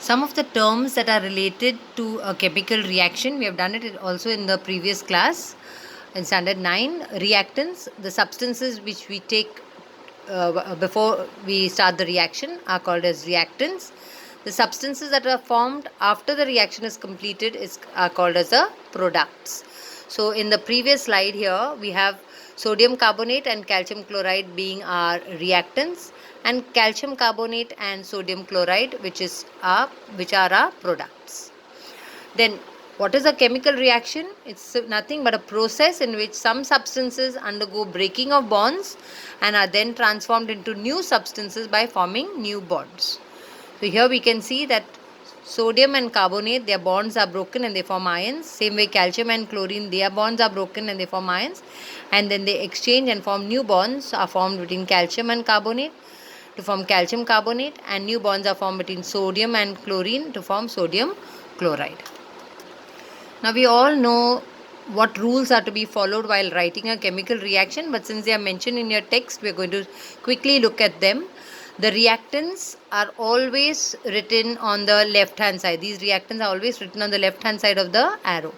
Some of the terms that are related to a chemical reaction, we have done it also in the previous class in standard 9. Reactants, the substances which we take before we start the reaction, are called as reactants. The substances that are formed after the reaction is completed are called as the products. So in the previous slide here, we have sodium carbonate and calcium chloride being our reactants, and calcium carbonate and sodium chloride which are our products. Then what is a chemical reaction? It's nothing but a process in which some substances undergo breaking of bonds and are then transformed into new substances by forming new bonds. So here we can see that sodium and carbonate, their bonds are broken and they form ions. Same way calcium and chlorine, their bonds are broken and they form ions. And then they exchange and form new bonds are formed between calcium and carbonate to form calcium carbonate, and new bonds are formed between sodium and chlorine to form sodium chloride. Now we all know what rules are to be followed while writing a chemical reaction, but since they are mentioned in your text, we are going to quickly look at them. The reactants are always written on the left hand side. These reactants are always written on the left hand side of the arrow,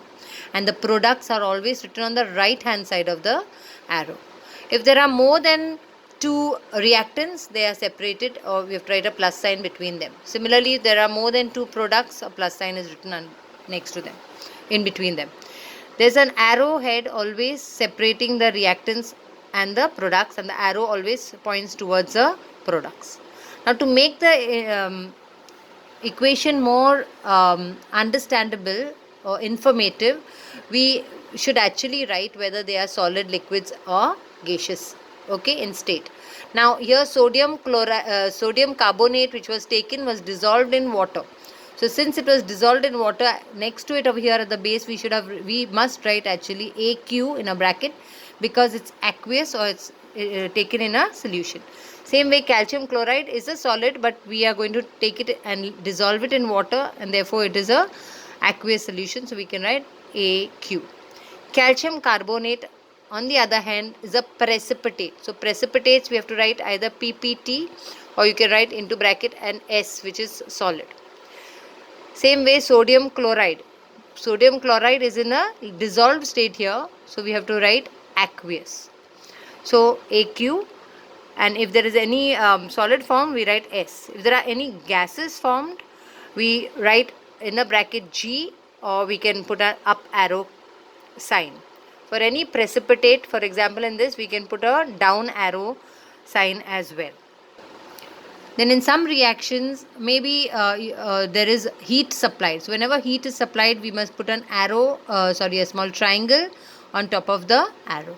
and the products are always written on the right hand side of the arrow. If there are more than two reactants, they are separated, or we have to write a plus sign between them. Similarly, if there are more than two products, a plus sign is written next to them, in between them. There's an arrow head always separating the reactants and the products, and the arrow always points towards the products. Now to make the equation more understandable or informative, we should actually write whether they are solid, liquids or gaseous, okay, in state. Now here sodium carbonate which was taken was dissolved in water. So since it was dissolved in water, next to it over here at the base we must write actually AQ in a bracket, because it's aqueous or it's taken in a solution. Same way calcium chloride is a solid, but we are going to take it and dissolve it in water, and therefore it is a aqueous solution, so we can write AQ. Calcium carbonate on the other hand is a precipitate. So precipitates we have to write either PPT, or you can write into bracket an S, which is solid. Same way sodium chloride. Sodium chloride is in a dissolved state here, so we have to write aqueous. So AQ, and if there is any solid form, we write S. If there are any gases formed, we write in a bracket G, or we can put an up arrow sign. For any precipitate, for example in this, we can put a down arrow sign as well. Then in some reactions, maybe there is heat supplied. So whenever heat is supplied, we must put an arrow, a small triangle on top of the arrow.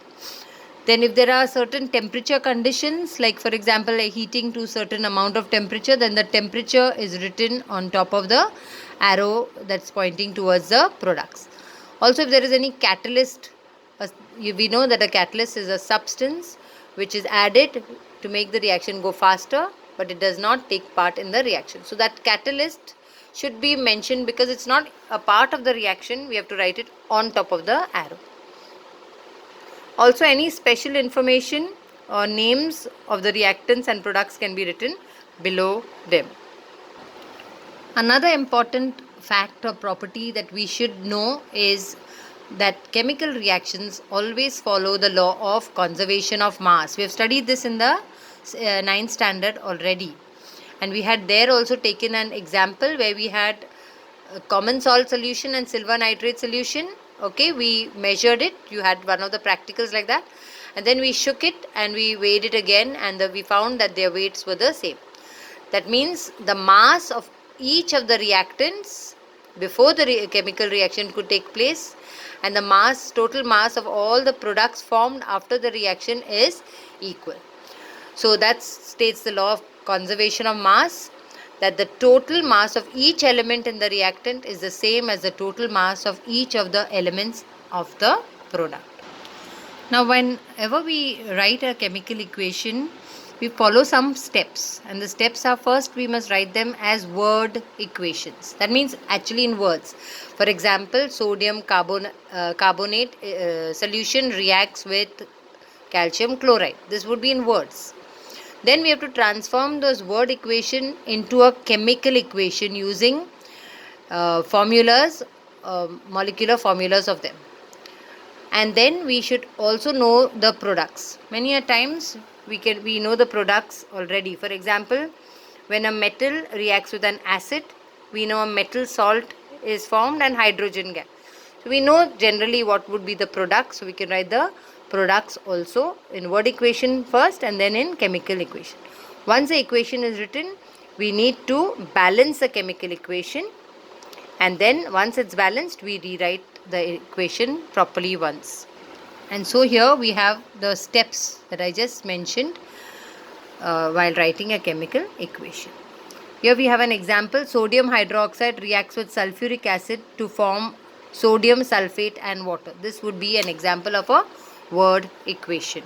Then if there are certain temperature conditions, like for example heating to certain amount of temperature, then the temperature is written on top of the arrow that's pointing towards the products. Also, if there is any catalyst, we know that a catalyst is a substance which is added to make the reaction go faster, but it does not take part in the reaction. So that catalyst should be mentioned, because it's not a part of the reaction, we have to write it on top of the arrow. Also, any special information or names of the reactants and products can be written below them. Another important fact or property that we should know is that chemical reactions always follow the law of conservation of mass. We have studied this in the 9th standard already, and we had there also taken an example where we had a common salt solution and silver nitrate solution. Okay, we measured it. You had one of the practicals like that, and then we shook it and we weighed it again, and we found that their weights were the same. That means the mass of each of the reactants before the chemical reaction could take place, and the total mass of all the products formed after the reaction is equal. So that states the law of conservation of mass, that the total mass of each element in the reactant is the same as the total mass of each of the elements of the product. Now whenever we write a chemical equation, we follow some steps, and the steps are, first we must write them as word equations. That means actually in words. For example, sodium carbonate solution reacts with calcium chloride. This would be in words. Then we have to transform those word equation into a chemical equation using formulas, molecular formulas of them. And then we should also know the products. Many a times we know the products already. For example, when a metal reacts with an acid, we know a metal salt is formed and hydrogen gas. So we know generally what would be the products. So we can write the products also in word equation first and then in chemical equation. Once the equation is written, we need to balance the chemical equation, and then once it's balanced, we rewrite the equation properly once. And so here we have the steps that I just mentioned while writing a chemical equation. Here we have an example. Sodium hydroxide reacts with sulfuric acid to form sodium sulfate and water. This would be an example of a word equation.